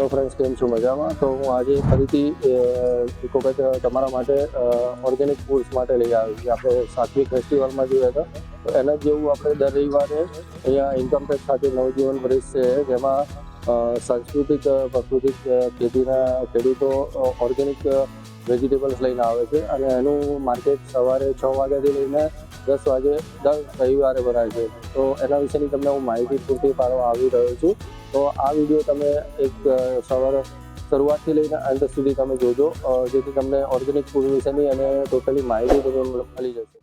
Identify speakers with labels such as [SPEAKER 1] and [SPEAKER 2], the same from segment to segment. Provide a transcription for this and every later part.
[SPEAKER 1] Hello friends, કેમ છો? મજામાં? તો હું આજે ફરીથી એક વખત તમારા માટે ઓર્ગેનિક ફૂડ્સ માટે લઈ આવ્યો છું. આપણે સાત્વિક ફેસ્ટિવલમાં જોયા હતા, તો એના જેવું આપણે દર રવિવારે અહીંયા ઇન્કમટેક્સ સાથે નવજીવન બ્રિજ છે, જેમાં સાંસ્કૃતિક પ્રાકૃતિક ખેતીના ખેડૂતો ઓર્ગેનિક વેજીટેબલ્સ લઈને આવે છે અને એનું માર્કેટ સવારે 6 વાગ્યાથી લઈને 10 વાગે દર રવિવારે ભરાય છે. તો એના વિશેની તમને હું માહિતી પૂરતી પાડવા આવી રહ્યો છું. તો આ વિડીયો તમે એક સવારે શરૂઆતથી લઈને અંત સુધી તમે જોજો, જેથી તમને ઓર્ગેનિક ફૂડ વિશેની અને ટોટલી માહિતી તમને મળી જશે.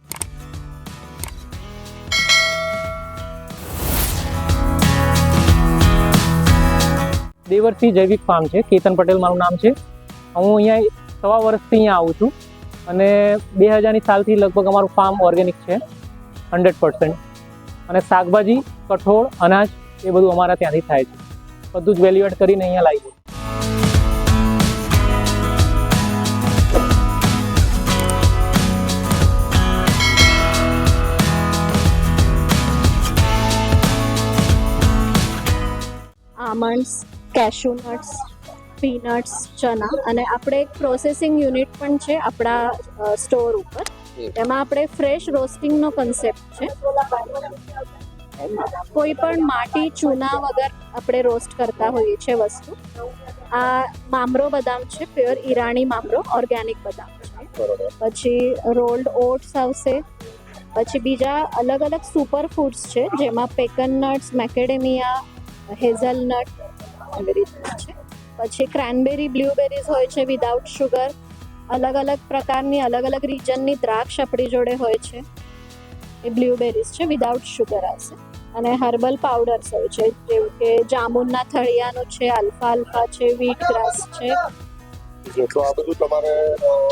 [SPEAKER 2] દેવરસિંહ જૈવિક ફાર્મ છે, કેતન પટેલ મારું નામ છે. હું અહીંયા 1.5 વર્ષથી અહીંયા આવું છું અને 2000ની સાલથી લગભગ અમારું ફાર્મ ઓર્ગેનિક છે 100%. અને શાકભાજી, કઠોળ, અનાજ એ બધું અમારા ત્યાંથી થાય છે. બધું જ વેલ્યુ એડ કરીને અહીંયા લાવી દઉં.
[SPEAKER 3] આમન્ડ્સ, કેશ્યુ નટ્સ, પીનટ્સ, ચના, અને આપણે એક પ્રોસેસિંગ યુનિટ પણ છે આપણા સ્ટોર ઉપર. એમાં આપણે ફ્રેશ રોસ્ટિંગનો કન્સેપ્ટ છે. કોઈ પણ માટી ચૂના વગર આપણે રોસ્ટ કરતા હોઈએ છીએ વસ્તુ. આ મામરો બદામ છે, પ્યોર ઈરાની મામરો, ઓર્ગેનિક બદામ છે. પછી રોલ્ડ ઓટ્સ આવશે. પછી બીજા અલગ અલગ સુપર ફૂડ્સ છે, જેમાં પેકન નટ્સ, મેકેડેમિયા, હેઝલનટ એવી રીતના છે. પછી ક્રેનબેરી, બ્લ્યુબેરીઝ હોય છે વિદાઉટ શુગર. અલગ અલગ પ્રકારની અલગ અલગ રીજનની દ્રાક્ષ આપણી જોડે હોય છે, એ બ્લ્યુબેરીઝ છે, વિદાઉટ શુગર આવશે. અને હર્બલ પાવડર્સ હોય છે, જેવું કે જામુનના થળિયાનું છે, આલ્ફા છે, વ્હીટ ગ્રાસ છે.
[SPEAKER 4] તો આ બધું તમારે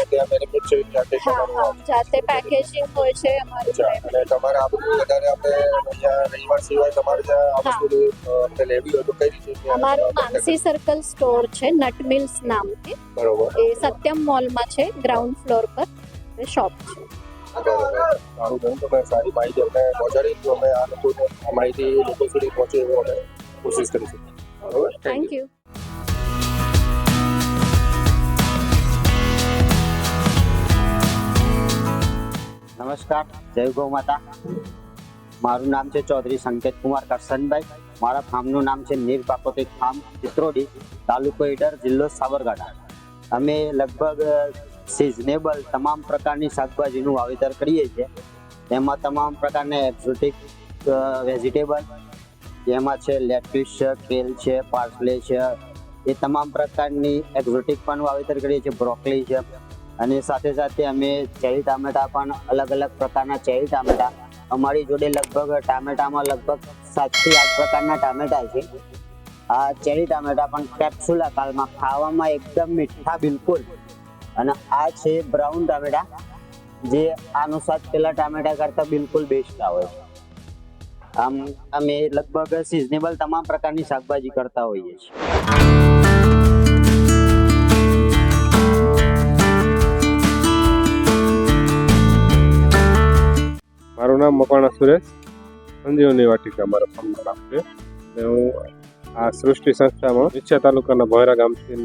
[SPEAKER 4] ત્યાં મેન્યુફેક્ચરિંગ જાતે કરવાનું આવે
[SPEAKER 3] જાતે પેકેજિંગ હોય છે અમારું.
[SPEAKER 4] છે અને તમારે આ બધું વધારે આપણે અહીંયા રવિવાર સિવાય તમારે જ્યાં આ વસ્તુ આપણે લેવી હોય તો કઈ રીતે
[SPEAKER 3] અમારું માનસી સર્કલ સ્ટોર છે, નટ મિલ્સ નામથી.
[SPEAKER 4] બરોબર.
[SPEAKER 3] એ સત્યમ મોલમાં છે, ગ્રાઉન્ડ ફ્લોર પર એ શોપ છે.
[SPEAKER 4] સારું બહેન, તમે સારી માહિતી અમને પહોંચાડી તો અમે આ લોકોને આ માહિતી લોકો સુધી પહોંચે એવો અમે કોશિશ કરીશું. બરોબર,
[SPEAKER 3] થેન્ક યુ.
[SPEAKER 5] નમસ્કાર, જય ગૌ માતા. મારું નામ છે ચૌધરી સંકેત કુમાર કરશનભાઈ. મારા ફાર્મનું નામ છે નીર પ્રાકૃતિક ફાર્મ, ચિત્રોડી, તાલુકો ઈડર, જિલ્લો સાબરકાંઠા. અમે લગભગ સિઝનેબલ તમામ પ્રકારની શાકભાજીનું વાવેતર કરીએ છીએ. એમાં તમામ પ્રકારના એક્ઝોટિક વેજીટેબલ, જેમાં છે લેટ્યુસ છે, કેલ છે, પાર્સલે છે, એ તમામ પ્રકારની એક્ઝોટિક પણ વાવેતર કરીએ છીએ, બ્રોકલી છે. અને સાથે સાથે અમે ચેરી ટામેટા પણ અલગ અલગ પ્રકારના ચેરી ટામેટા, અમારી જોડે લગભગ ટામેટામાં લગભગ 7 થી 8 પ્રકારના ટામેટા છે. આ ચેરી ટામેટા પણ કેપ્સ્યુલ આકારમાં, ખાવામાં એકદમ મીઠા બિલકુલ. અને આ છે બ્રાઉન ટામેટા, જે આનો સ્વાદ પેલા ટામેટા કરતાં બિલકુલ બેસ્ટ આવે છે. આમ અમે લગભગ સિઝનેબલ તમામ પ્રકારની શાકભાજી કરતા હોઈએ છીએ.
[SPEAKER 6] મારું નામ મકવાણા સુરેશ, સંજીવની વાટિકા મારા ફાર્મનું નામ છે. અને હું આ સૃષ્ટિ સંસ્થામાં વિછિયા તાલુકાના ભોયરા ગામથી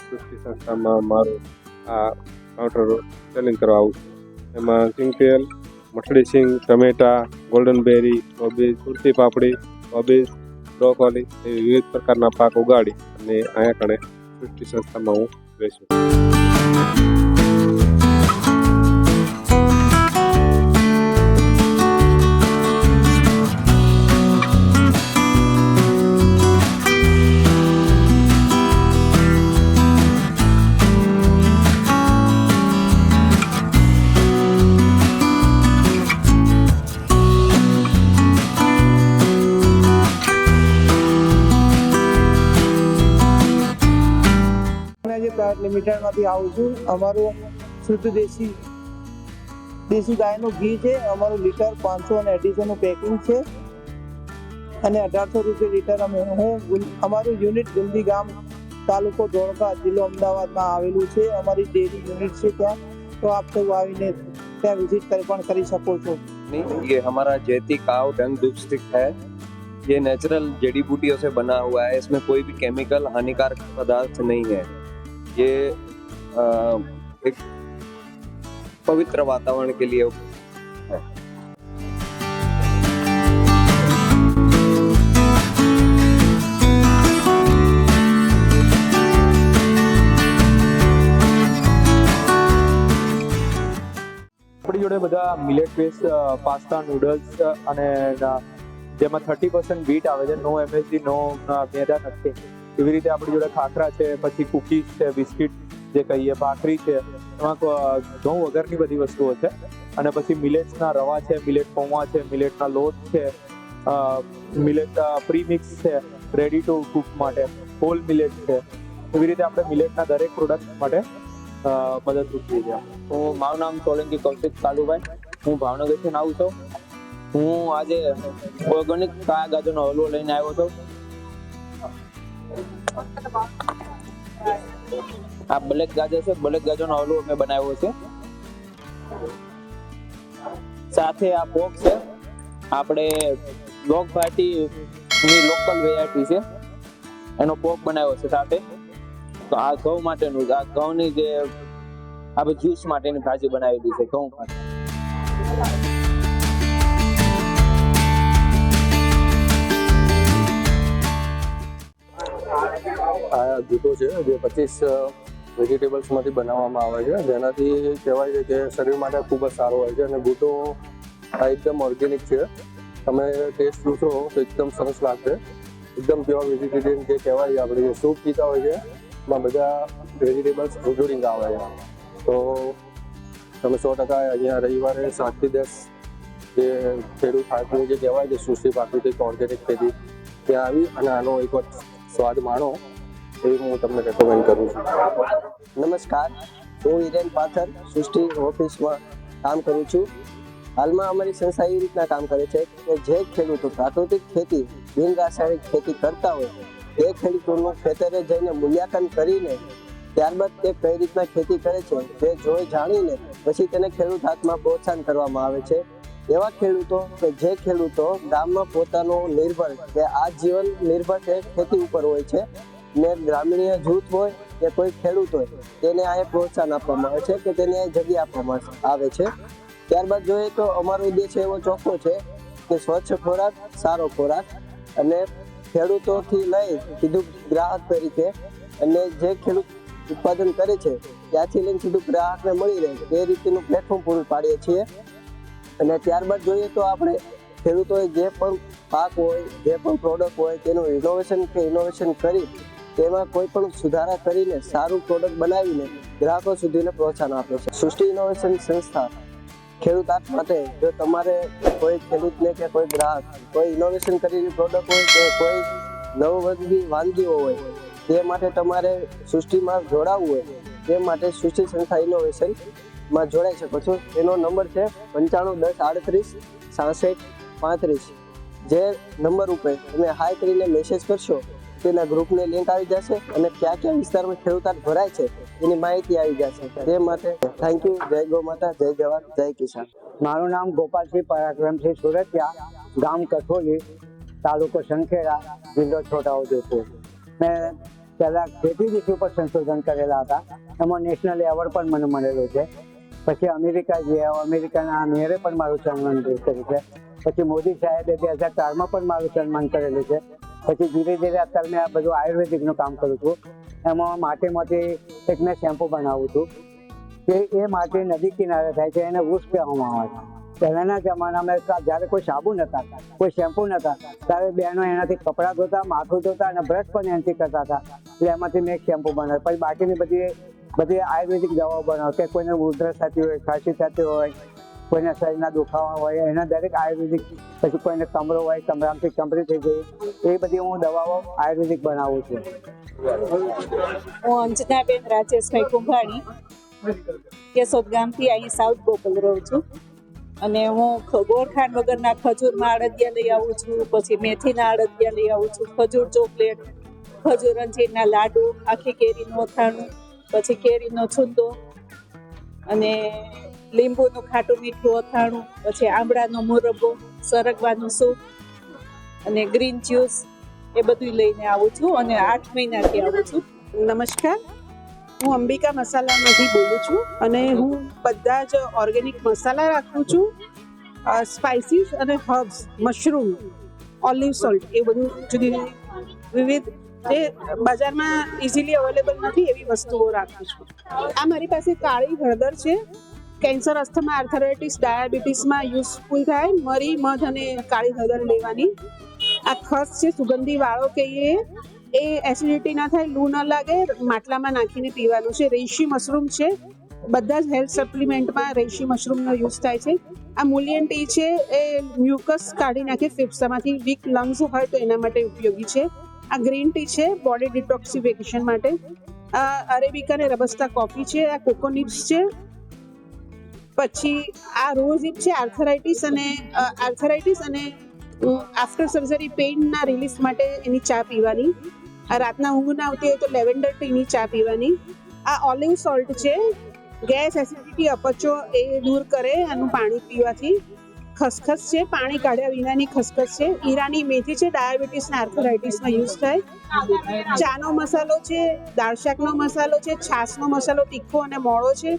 [SPEAKER 6] સૃષ્ટિ સંસ્થામાં મારું આ કાઉન્ટર સેલિંગ કરવા આવું છું. એમાં સિંગતેલ, મઠડી સિંગ, ટમેટા, ગોલ્ડન બેરી, કોબીજ, સુરતી પાપડી, કોબીજ, બ્રોકોલી એવી વિવિધ પ્રકારના પાક ઉગાડી અને અહીંયા કણે સૃષ્ટિ સંસ્થામાં હું વેચું.
[SPEAKER 7] પ્રાઇવેટ લિમિટેડમાંથી આવું છું. અમારું શુદ્ધ દેશી ગાયનું ઘી છે. અમારું લીટર 500 અને 250નું પેકિંગ છે અને 1800 રૂપિયા લીટર. અમારું યુનિટ ગુંદી ગામ, તાલુકો ધોળકા, જિલ્લો અમદાવાદમાં આવેલું છે. અમારી ડેરી યુનિટ છે ત્યાં. तो आप सब आવીને ત્યાં વિઝિટ પણ કરી શકો છો.
[SPEAKER 8] ये हमारा जैती काव डंग धूप स्टिक है ये नेचुरल जड़ी बूटियों से बना हुआ है, इसमें कोई भी केमिकल हानिकारक पदार्थ नहीं है। ये एक पवित्र वातावरण के लिए है।
[SPEAKER 9] આપણી જોડે બધા મિલેટ બેઝ પાસ્તા નૂડલ્સ અને જેમાં 30% વીટ આવે છે, નો MSG, નો મેદા નથી. એવી રીતે આપણી જોડે ખાખરા છે, પછી કુકીઝ છે, બિસ્કિટ જે કહીએ, ભાખરી છે, એમાં ઘઉં વગરની બધી વસ્તુઓ છે. અને પછી મિલેટ્સના રવા છે, મિલેટ પૌવા છે, મિલેટના લોટ છે, મિલેટ પ્રીમિક્સ છે, રેડી ટુ કુક માટે હોલ મિલેટ છે. એવી રીતે આપણે મિલેટના દરેક પ્રોડક્ટ માટે મદદરૂપ છીએ છીએ.
[SPEAKER 1] મારું નામ સોલંકી કૌશિક કાલુભાઈ, હું ભાવનગરથી આવું છું. હું આજે ઓર્ગેનિક કાળા ગાજરનો હલવો લઈને આવ્યો છું. આ બ્લેક ગાજર છે, બ્લેક ગાજરનો હલવો મેં બનાવ્યો છે. સાથે આ પોક છે, આપણે લોક પાર્ટીની લોકલ વેરાયટી છે, એનો પોક બનાવ્યો છે સાથે. તો આ ઘઉં માટેનું, આ ઘઉંની જે આપણે જ્યુસ માટેની ભાજી બનાવેલી છે ઘઉં માટે.
[SPEAKER 4] આ જૂથો છે જે 25 વેજીટેબલ્સમાંથી બનાવવામાં આવે છે, જેનાથી કહેવાય છે કે શરીર માટે ખૂબ જ સારો હોય છે. અને બૂટો આ એકદમ ઓર્ગેનિક છે, તમે ટેસ્ટ જોશો તો એકદમ સરસ લાગશે. એકદમ પ્યોર વેજીટેરિયન જે કહેવાય, આપણે જે સૂપ પીતા હોય છે એમાં બધા વેજીટેબલ્સ ઇન્ક્લુડિંગ આવે છે. તો તમે 100% અહીંયા રવિવારે 7 થી 10 જે ખેડૂત ખાતની જે કહેવાય છે સૃષ્ટિ પ્રાકૃતિક ઓર્ગેનિક ખેતી, ત્યાં આવી અને આનો એક વખત સ્વાદ માણો એવી હું તમને રેકમેન્ડ કરું છું.
[SPEAKER 10] નમસ્કાર, હું હિરેન પાથર સૃષ્ટિ ઓફિસમાં કામ કરું છું. હાલમાં અમારી સંસ્થા એવી રીતના કામ કરે છે કે જે ખેડૂતો પ્રાકૃતિક ખેતી, બિન રાસાયણિક ખેતી કરતા હોય તે ખેડૂતોનું ખેતરે જઈને મૂલ્યાંકન કરીને ત્યારબાદ તે કઈ રીતના ખેતી કરે છે તે જોઈ જાણીને પછી તેને ખેડૂત હાથમાં પ્રોત્સાહન કરવામાં આવે છે. એવા ખેડૂતો કે જે ખેડૂતો ગામમાં પોતાનો નિર્ભર કે આ જીવન નિર્ભર છે ખેતી ઉપર હોય છે ને ગ્રામીણ જૂથ હોય કે કોઈ ખેડૂત હોય તેને આ પ્રોત્સાહન આપવામાં આવે છે કે તેને જગ્યા આપવામાં આવે છે. ત્યારબાદ જોઈએ તો અમારો ઉદ્દેશ એવો ચોખ્ખો છે કે સ્વચ્છ ખોરાક, સારો ખોરાક, અને ખેડૂતોથી લઈ સીધું ગ્રાહક તરીકે, અને જે ખેડૂત ઉત્પાદન કરે છે ત્યાંથી લઈને સીધું ગ્રાહકને મળી રહે તે રીતેનું પ્લેટફોર્મ પૂરું પાડીએ છીએ. અને ત્યારબાદ જોઈએ તો આપણે ખેડૂતોએ જે પણ પાક હોય, જે પણ પ્રોડક્ટ હોય તેનું ઇનોવેશન કરી તેમાં કોઈ પણ સુધારા કરીને સારું પ્રોડક્ટ બનાવીને ગ્રાહકો સુધીને પ્રોત્સાહન આપે છે. સૃષ્ટિ ઇનોવેશન સંસ્થા ખેડૂત આર્ટ માટે જો તમારે કોઈ ખેડૂતને કે કોઈ ગ્રાહક કોઈ ઇનોવેશન કરેલી પ્રોડક્ટ હોય કે કોઈ નવવર્ગી વાનગીઓ હોય તે માટે તમારે સૃષ્ટિમાં જોડાવવું હોય તે માટે સૃષ્ટિ સંસ્થા ઇનોવેશનમાં જોડાઈ શકો છો. એનો નંબર છે 9510386635. જે નંબર ઉપર તમે હાઈ કરીને મેસેજ કરશો તેના ગ્રુપની લિંક આવી જશે અને કયા વિસ્તારમાં ખેડૂત આર્ટ ભરાય છે એની માહિતી આવી જશે. તે માટે થેન્ક યુ. જય ગૌ માતા, જય જવાન, જય કિસાન.
[SPEAKER 11] મારું નામ ગોપાલસિંહ પરાક્રમસિંહ સુરતિયા, ગામ કઠોલી, તાલુકો સંખેડા, જિલ્લો છોટાઉદેપુર. મેં પહેલાં ખેતી વિષય ઉપર સંશોધન કરેલા હતા, એમાં નેશનલ એવોર્ડ પણ મને મળેલો છે. પછી અમેરિકા ગયા, અમેરિકાના મેયરે પણ મારું સન્માન કર્યું છે. પછી મોદી સાહેબે 2004માં પણ મારું સન્માન કરેલું છે. પછી ધીરે ધીરે અત્યારે મેં આ બધું આયુર્વેદિકનું કામ કરું છું. એમાં માટીમાંથી એક મેં શેમ્પુ બનાવું છું કે એ માટી નદી કિનારે થાય છે, એને વૃક્ષ કહેવામાં આવે છે. પહેલાંના જમાનામાં જ્યારે કોઈ સાબુ નહોતા, કોઈ શેમ્પુ નહોતા, ત્યારે બહેનો એનાથી કપડાં ધોતા, માથું ધોતા અને બ્રશ પણ એનાથી કરતા હતા. એટલે એમાંથી મેં એક શેમ્પુ બનાવ્યું. પછી બાકીની બધી આયુર્વેદિક દવાઓ બનાવો કે કોઈને ઉધરસ થતી હોય, ખાંસી થતી હોય, કોઈને શરીરના દુખાવા હોય, એના દરેક આયુર્વેદિક. પછી કોઈને કમરો હોય, કમરામથી કમરી થઈ ગઈ, એ બધી હું દવાઓ આયુર્વેદિક બનાવું છું.
[SPEAKER 12] હું અંજનાબેન રાજેશભાઈ કુંભાણી, કેશોદ ગામથી અહીં સાઉથ ગોકુલ રહું છું. અને હું ગોળખાંડ વગરના ખજૂરમાં અડદિયા લઈ આવું છું, પછી મેથીના અડદિયા લઈ આવું છું, ખજૂર ચોકલેટ, ખજૂર અંજીરના લાડુ, આખી કેરીનું અથાણું, પછી કેરીનો છુંદો અને લીંબુનું ખાટું મીઠું અથાણું, પછી આંબળાનો મુરબ્બો, સરગવાનું સૂપ, અને ગ્રીન જ્યુસ એ બધું લઈને આવું છું અને 8 મહિનાથી આવું છું.
[SPEAKER 13] નમસ્કાર, હું અંબિકા મસાલામાંથી બોલું છું અને હું બધા જ ઓર્ગેનિક મસાલા રાખું છું. સ્પાઇસીસ અને હર્બ્સ, મશરૂમ, ઓલિવ સોલ્ટ એ બધું જુદી વિવિધ જે બજારમાં ઇઝીલી અવેલેબલ નથી એવી વસ્તુઓ રાખું છું. આ મારી પાસે કાળી હળદર છે. કેન્સર, અસ્થમા, આર્થરાઇટિસ, ડાયાબિટીસમાં યુઝફુલ થાય. મરી, મધ અને કાળી હળદર લેવાની. આ ખસ છે, સુગંધી વાળો કહીએ, એ એસિડિટી ના થાય, લૂ ન લાગે, માટલામાં નાખીને પીવાનું છે. રેશી મશરૂમ છે, બધા જ હેલ્થ સપ્લિમેન્ટમાં રેશી મશરૂમનો યુઝ થાય છે. આ મૂલિયન ટી છે, એ મ્યુકસ કાઢી નાખે ફેફસામાંથી, વીક લંગ્સ હોય તો એના માટે ઉપયોગી છે. આ ગ્રીન ટી છે, બોડી ડિટોક્સિફિકેશન માટે. આ અરેબિકા અને રબસ્તા કોફી છે. આ કોકોનટ્સ છે. પછી આ રોઝિપ છે, આર્થરાઇટિસ અને આફ્ટર સર્જરી પેઇનના રિલીફ માટે એની ચા પીવાની. આ રાતના ઊંઘ ના આવતી હોય તો લેવેન્ડર ટીની ચા પીવાની. આ ઓલિવ સોલ્ટ છે, ગેસ, એસિડિટી, અપચો એ દૂર કરે આનું પાણી પીવાથી. ખસખસ છે, પાણી કાઢ્યા વિનાની ખસખસ છે. ઈરાની મેથી છે, ડાયાબિટીસ ને આર્થરાઇટિસમાં યુઝ થાય. ચાનો મસાલો છે, દાળ શાકનો મસાલો છે, છાશનો મસાલો તીખો અને મોળો છે.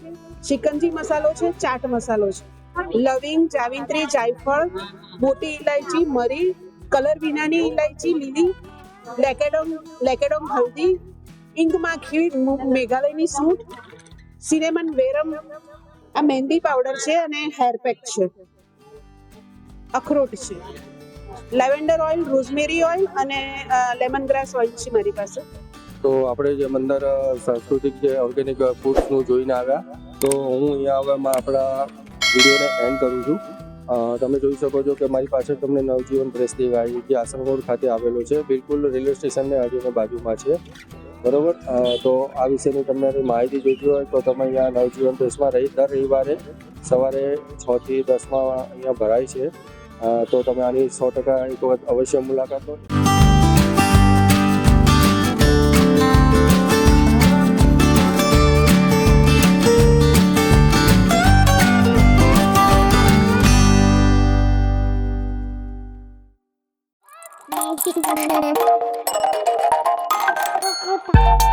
[SPEAKER 13] ચિકનજી મસાલો છે, ચાટ મસાલો છે. લવિંગ, જાવિત્રી, જાયફળ, મોટી ઇલાયચી, મરી, કલર વિનાની ઇલાયચી, લીલી, લેકેડોમ હલ્દી, ઈંગ માખી, મેઘાલયની સૂંઠ, સિનેમન, વેરમ. આ મહેંદી પાવડર છે અને હેર પેક છે. અખરોટ છે, લેવેન્ડર ઓઇલ, રોઝમેરી ઓઇલ અને લેમન ગ્રાસ ઓઇલ છે મારી પાસે.
[SPEAKER 1] તો આપણે જે અંદર સાંસ્કૃતિક જે ઓર્ગેનિક ફૂડ્સનું જોઈને આવ્યા, તો હું અહીંયા હવે આપણા વિડીયોને એન્ડ કરું છું. તમે જોઈ શકો છો કે મારી પાછળ તમને નવજીવન પ્રેસ દેખાય, જે આસનગોડ ખાતે આવેલો છે, બિલકુલ રેલવે સ્ટેશનને હજુને બાજુમાં છે. બરોબર, તો આ વિશેની તમને માહિતી જોઈતી હોય તો તમે અહીંયા નવજીવન પ્રેસમાં દર રવિવારે સવારે 6 થી 10 અહીંયા ભરાય છે. તો તમે આની 100% એક વખત અવશ્ય મુલાકાત લો.
[SPEAKER 14] Thank you.